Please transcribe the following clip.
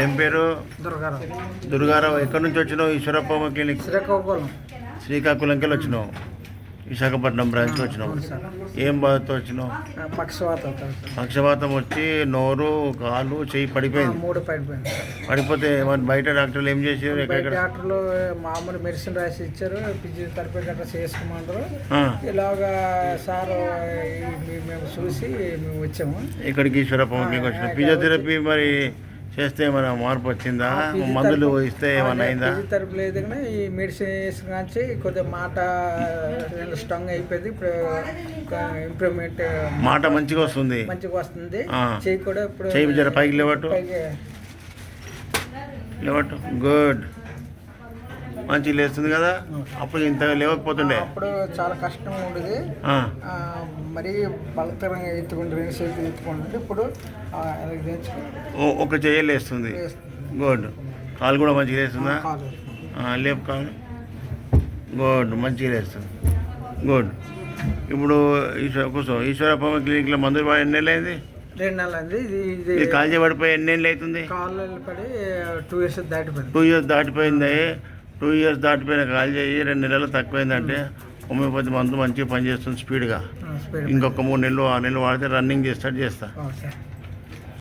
ఏం పేరు? దుర్గారావు. దుర్గారావు. ఎక్కడి నుంచి వచ్చినావు? ఈశ్వరప్ప క్లినిక్ శ్రీకాకుళం. శ్రీకాకుళంకి వచ్చినావు. విశాఖపట్నం బ్రాంచ్కి వచ్చినావు. ఏం బాధతో వచ్చినావు? పక్షవాతం వచ్చి నోరు, కాలు, చెయ్యి పడిపోయింది. 3 పడిపోయింది. పడిపోతే బయట డాక్టర్లు ఏం చేసారు? ఎక్కడ డాక్టర్లు మామూలు మెడిసిన్ రాసి ఇచ్చారు. ఫిజియోథెరపీ గట్రా చేసుకోమన్నారు. ఇలాగా సార్ మేము చూసి మేము వచ్చాము ఇక్కడికి. ఈశ్వరప్ప వచ్చినాం. ఫిజియోథెరపీ మరి చేస్తే ఏమైనా మార్పు వచ్చిందా? మందులు ఇస్తే ఏమైనా అయిందా? ఫిజియోథెరపీ లేదు కానీ ఈ మెడిసిన్ వేసుకొని కొద్దిగా మాట స్ట్రాంగ్ అయిపోయింది. ఇప్పుడు ఇంప్రూవ్మెంట్, మాట మంచిగా వస్తుంది. చెయ్యి కూడా ఇప్పుడు చెయ్యి జర పైకి లేవట్టు. గుడ్. మంచిగా లేస్తుంది కదా. అప్పుడు ఇంత లేవకపోతుండే. అప్పుడు చాలా కష్టం ఉండేది. మరీ బలతరంగా ఎత్తుకుంటుంటే ఇప్పుడు ఒక చెయ్యి లేస్తుంది. గుడ్. కాలు కూడా మంచిగా లేస్తుందా? లేపు కాలు. గుడ్. మంచిగా లేస్తుంది. గుడ్. ఇప్పుడు ఈశ్వరప్ప క్లినిక్లో మందులు పడి ఎన్ని నెలలు అయింది? 2 నెలలు అయింది. ఇది కాలు పడిపోయి ఎన్ని నెలలు అవుతుంది? కాళ్ళు పడి 2 years దాటిపోయింది. 2 years దాటిపోయింది. 2 years దాటిపోయిన కాల్ చేయి 2 నెలలు తక్కువైందంటే హోమియోపతి మందు మంచిగా పనిచేస్తుంది స్పీడ్గా. ఇంకొక 3 నెలలు 6 నెలలు వాడితే రన్నింగ్ స్టార్ట్ చేస్తా.